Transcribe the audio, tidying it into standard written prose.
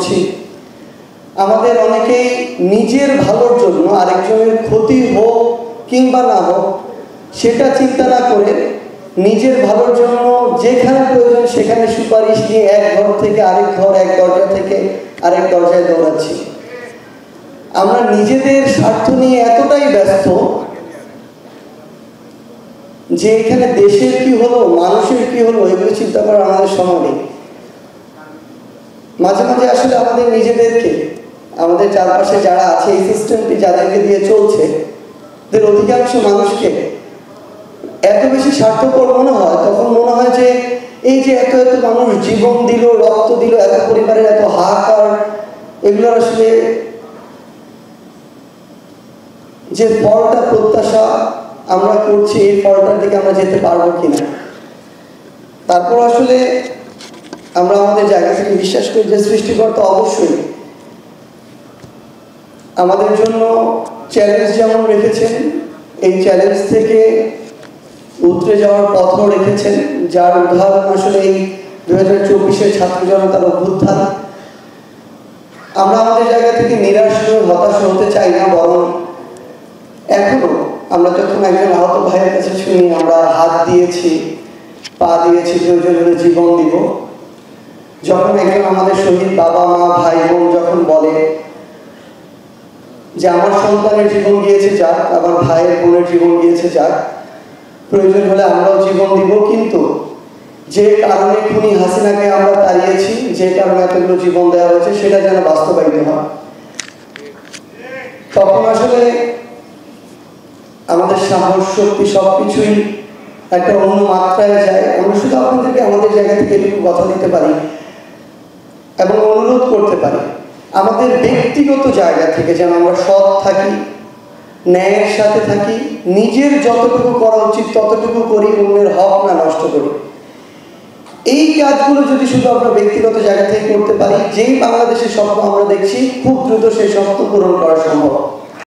করছি, আমাদের অনেকেই নিজের ভালোর জন্য আরেকজনের ক্ষতি হোক কিংবা না হোক সেটা চিন্তা না করে নিজের ভালোর জন্য যেখানে প্রয়োজন সেখানে সুপারিশ নিয়ে এক ঘর থেকে আরেক ঘর, এক দরজা থেকে আরেক দরজায় দৌড়াচ্ছি। আমরা নিজেদের স্বার্থ নিয়ে এতটাই ব্যস্ত যে এখানে দেশের কি হলো, মানুষের কি হলো, এগুলো চিন্তা করার আমাদের সময় নেই। মাঝে মাঝে আসলে আমাদের নিজেদেরকে, আমাদের চারপাশে যারা আছে, এই সিস্টেমটি যাদেরকে দিয়ে চলছে, এদের অধিকাংশ মানুষকে এত বেশি স্বার্থপর মনে হয়, তখন মনে হয় যে এই যে এত এত মানুষ জীবন দিল, রক্ত দিল, এত পরিবারের এত হাহাকার, এগুলো আসলে যে ফলটা প্রত্যাশা আমরা করছি, এই ফলটার দিকে আমরা যেতে পারবো কিনা। তারপর আসলে আমরা আমাদের জায়গা থেকে বিশ্বাস করি যে সৃষ্টিকর্তা অবশ্যই আমাদের জন্য চ্যালেঞ্জ যেমন রেখেছেন, এই চ্যালেঞ্জ থেকে উতরে যাওয়ার পথও রেখেছেন, যার উদাহরণ আসলে এই 2024-এর ছাত্র জনতার অভ্যুত্থান। আমরা আমাদের জায়গা থেকে নিরাশ হয়ে হতাশ হতে চাই না, বরং এখনো আমরা যখন একজন আহত ভাইয়ের কাছে শুনি আমরা হাত দিয়েছি, পা দিয়েছি, প্রয়োজন হলে জীবন দিব, যখন একজন আমাদের শহীদ বাবা মা ভাই বোন যখন বলে যে আমার সন্তানের জীবন গিয়েছে যাক, আমার ভাইয়ের বোনের জীবন গিয়েছে যাক, প্রয়োজন হলে আমরাও জীবন দিব, কিন্তু যে কারণে খুনি হাসিনাকে আমরা তাড়িয়েছি, যে কারণে এতগুলো জীবন দেওয়া হয়েছে, সেটা যেন বাস্তবায়িত হয়। তখন আসলে আমাদের সাহস, শক্তি সবকিছুই একটা অন্য মাত্রায় যায়। আমরা শুধু আপনাদেরকে আমাদের জায়গা থেকে একটু কথা দিতে পারি এবং অনুরোধ করতে পারি, আমাদের ব্যক্তিগত জায়গা থেকে যেন আমরা সৎ থাকি, ন্যায়ের সাথে থাকি, নিজের যতটুকু করা উচিত ততটুকু করি, অন্যের হক না নষ্ট করি। এই কাজগুলো যদি শুধু আমরা ব্যক্তিগত জায়গা থেকে করতে পারি, যেই বাংলাদেশের স্বপ্ন আমরা দেখছি, খুব দ্রুত সেই স্বপ্ন পূরণ করা সম্ভব।